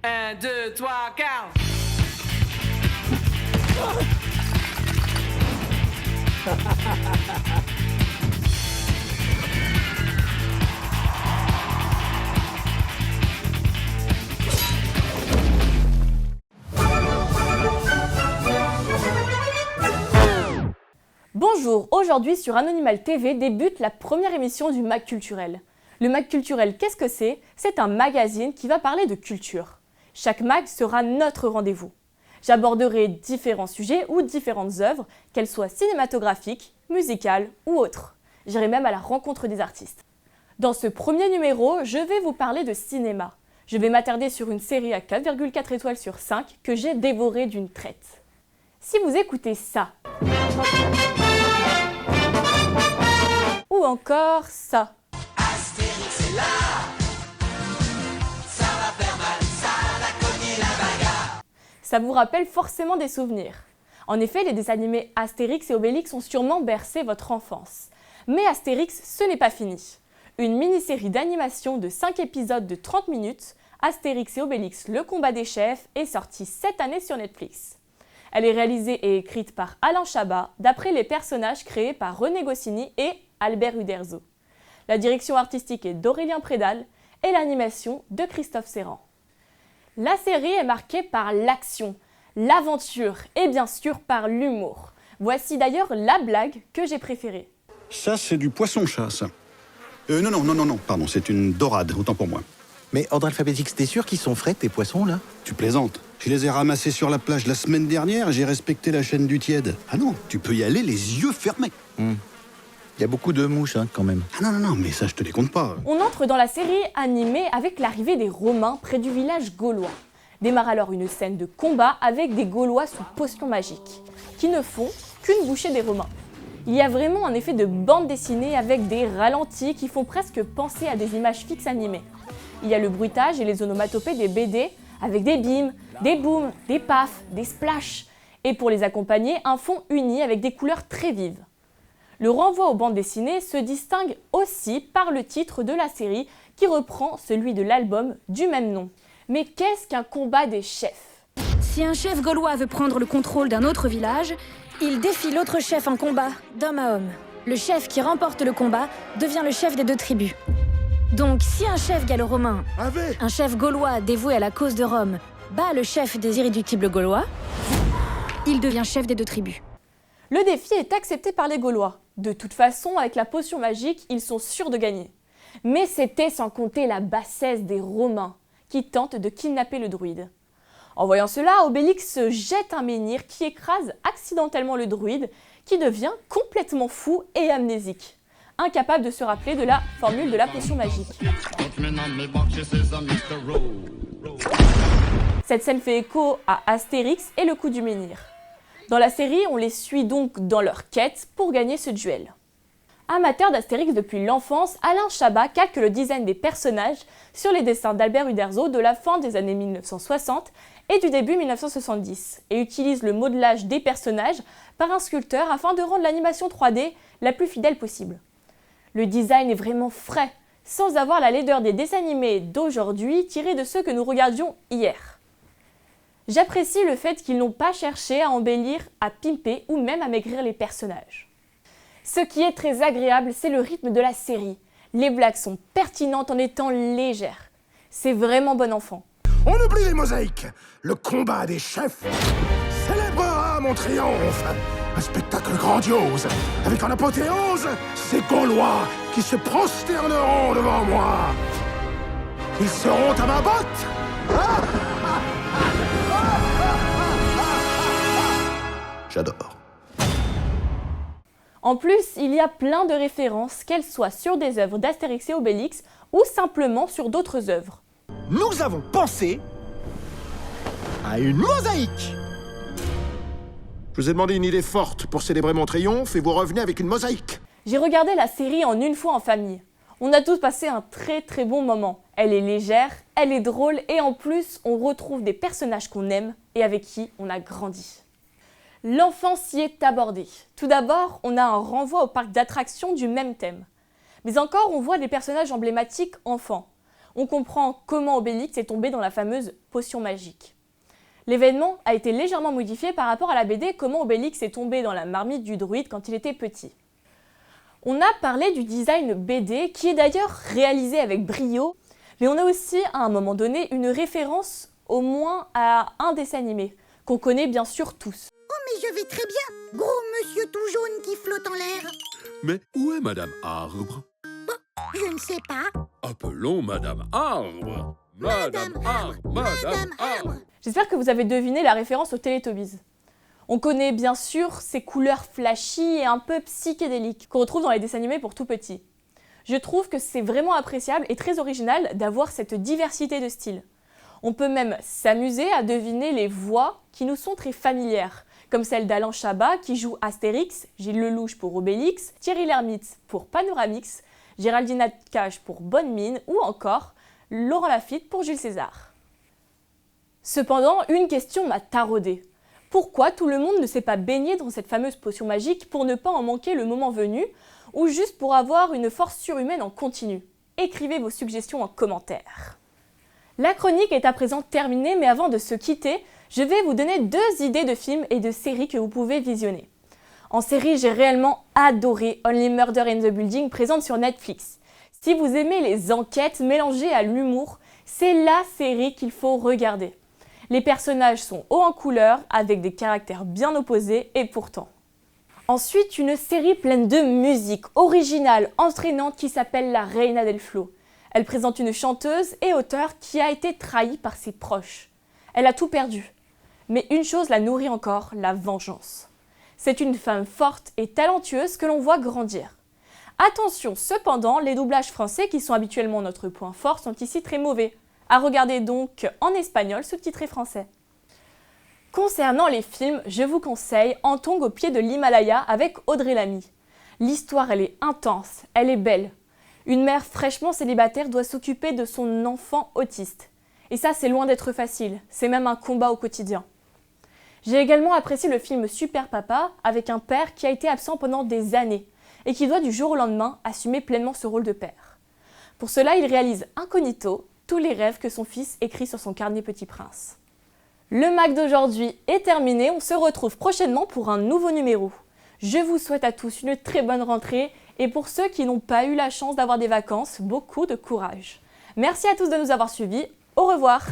1, 2, 3, 4. Bonjour, aujourd'hui sur Anonymal TV débute la première émission du MAG Culturel. Le MAG Culturel, qu'est-ce que c'est ? C'est un magazine qui va parler de culture. Chaque MAG sera notre rendez-vous. J'aborderai différents sujets ou différentes œuvres, qu'elles soient cinématographiques, musicales ou autres. J'irai même à la rencontre des artistes. Dans ce premier numéro, je vais vous parler de cinéma. Je vais m'attarder sur une série à 4,4 étoiles sur 5 que j'ai dévorée d'une traite. Si vous écoutez ça, ou encore ça, Astérix est là, ça va faire mal, ça va cogner la bagarre. ça vous rappelle forcément des souvenirs. En effet, les dessins animés Astérix et Obélix ont sûrement bercé votre enfance. Mais Astérix, ce n'est pas fini. Une mini-série d'animation de 5 épisodes de 30 minutes, Astérix et Obélix, le combat des chefs, est sortie cette année sur Netflix. Elle est réalisée et écrite par Alain Chabat, d'après les personnages créés par René Goscinny et Albert Uderzo. La direction artistique est d'Aurélien Prédal et l'animation de Christophe Serrand. La série est marquée par l'action, l'aventure et bien sûr par l'humour. Voici d'ailleurs la blague que j'ai préférée. Ça, c'est du poisson-chat, ça. Non, pardon, c'est une dorade, autant pour moi. Mais ordre alphabétique, t'es sûr qu'ils sont frais, tes poissons, là? Tu plaisantes. Je les ai ramassés sur la plage la semaine dernière et j'ai respecté la chaîne du tiède. Ah non, tu peux y aller les yeux fermés. Il y a beaucoup de mouches, hein, quand même. Ah non, mais ça, je te les compte pas. On entre dans la série animée avec l'arrivée des Romains près du village gaulois. Démarre alors une scène de combat avec des Gaulois sous potion magique, qui ne font qu'une bouchée des Romains. Il y a vraiment un effet de bande dessinée avec des ralentis qui font presque penser à des images fixes animées. Il y a le bruitage et les onomatopées des BD avec des bims, des booms, des pafs, des splashs. Et pour les accompagner, un fond uni avec des couleurs très vives. Le renvoi aux bandes dessinées se distingue aussi par le titre de la série qui reprend celui de l'album du même nom. Mais qu'est-ce qu'un combat des chefs ? Si un chef gaulois veut prendre le contrôle d'un autre village, il défie l'autre chef en combat, d'homme à homme. Le chef qui remporte le combat devient le chef des deux tribus. Donc si un chef gallo-romain, un chef gaulois dévoué à la cause de Rome, bat le chef des irréductibles gaulois, il devient chef des deux tribus. Le défi est accepté par les Gaulois. De toute façon, avec la potion magique, ils sont sûrs de gagner. Mais c'était sans compter la bassesse des Romains, qui tentent de kidnapper le druide. En voyant cela, Obélix se jette un menhir qui écrase accidentellement le druide, qui devient complètement fou et amnésique, incapable de se rappeler de la formule de la potion magique. Cette scène fait écho à Astérix et le coup du menhir. Dans la série, on les suit donc dans leur quête pour gagner ce duel. Amateur d'Astérix depuis l'enfance, Alain Chabat calque le design des personnages sur les dessins d'Albert Uderzo de la fin des années 1960 et du début 1970 et utilise le modelage des personnages par un sculpteur afin de rendre l'animation 3D la plus fidèle possible. Le design est vraiment frais, sans avoir la laideur des dessins animés d'aujourd'hui tirés de ceux que nous regardions hier. J'apprécie le fait qu'ils n'ont pas cherché à embellir, à pimper ou même à maigrir les personnages. Ce qui est très agréable, c'est le rythme de la série. Les blagues sont pertinentes en étant légères. C'est vraiment bon enfant. On oublie les mosaïques. Le combat des chefs célébrera mon triomphe. Un spectacle grandiose, avec en apothéose ces Gaulois qui se prosterneront devant moi. Ils seront à ma botte. J'adore. En plus, il y a plein de références, qu'elles soient sur des œuvres d'Astérix et Obélix ou simplement sur d'autres œuvres. Nous avons pensé à une mosaïque. Je vous ai demandé une idée forte pour célébrer mon triomphe et vous revenez avec une mosaïque. J'ai regardé la série en une fois en famille. On a tous passé un très bon moment. Elle est légère, elle est drôle et en plus, on retrouve des personnages qu'on aime et avec qui on a grandi. L'enfance y est abordée. Tout d'abord, on a un renvoi au parc d'attractions du même thème. Mais encore, on voit des personnages emblématiques enfants. On comprend comment Obélix est tombé dans la fameuse potion magique. L'événement a été légèrement modifié par rapport à la BD Comment Obélix est tombé dans la marmite du druide quand il était petit. On a parlé du design BD qui est d'ailleurs réalisé avec brio, mais on a aussi à un moment donné une référence au moins à un dessin animé, qu'on connaît bien sûr tous. Mais je vais très bien, gros monsieur tout jaune qui flotte en l'air. Mais où est Madame Arbre? Je ne sais pas. Appelons Madame Arbre. Madame Arbre, Madame Arbre. J'espère que vous avez deviné la référence aux Teletubbies. On connaît bien sûr ces couleurs flashy et un peu psychédéliques qu'on retrouve dans les dessins animés pour tout petits. Je trouve que c'est vraiment appréciable et très original d'avoir cette diversité de styles. On peut même s'amuser à deviner les voix qui nous sont très familières, comme celle d'Alain Chabat qui joue Astérix, Gilles Lelouch pour Obélix, Thierry Lhermitte pour Panoramix, Géraldine Nakache pour Bonne Mine ou encore Laurent Lafitte pour Jules César. Cependant, une question m'a taraudée. Pourquoi tout le monde ne s'est pas baigné dans cette fameuse potion magique pour ne pas en manquer le moment venu ou juste pour avoir une force surhumaine en continu? Écrivez vos suggestions en commentaire. La chronique est à présent terminée, mais avant de se quitter, je vais vous donner 2 idées de films et de séries que vous pouvez visionner. En série, j'ai réellement adoré Only Murder in the Building présente sur Netflix. Si vous aimez les enquêtes mélangées à l'humour, c'est la série qu'il faut regarder. Les personnages sont hauts en couleur, avec des caractères bien opposés et pourtant. Ensuite, une série pleine de musique originale, entraînante qui s'appelle La Reina del Flow. Elle présente une chanteuse et auteure qui a été trahie par ses proches. Elle a tout perdu. Mais une chose la nourrit encore, la vengeance. C'est une femme forte et talentueuse que l'on voit grandir. Attention cependant, les doublages français qui sont habituellement notre point fort sont ici très mauvais. À regarder donc en espagnol sous-titré français. Concernant les films, je vous conseille En tongue au pied de l'Himalaya avec Audrey Lamy. L'histoire elle est intense, elle est belle. Une mère fraîchement célibataire doit s'occuper de son enfant autiste. Et ça c'est loin d'être facile, c'est même un combat au quotidien. J'ai également apprécié le film Super Papa avec un père qui a été absent pendant des années et qui doit du jour au lendemain assumer pleinement ce rôle de père. Pour cela, il réalise incognito tous les rêves que son fils écrit sur son carnet Petit Prince. Le Mac d'aujourd'hui est terminé, on se retrouve prochainement pour un nouveau numéro. Je vous souhaite à tous une très bonne rentrée et pour ceux qui n'ont pas eu la chance d'avoir des vacances, beaucoup de courage. Merci à tous de nous avoir suivis, au revoir.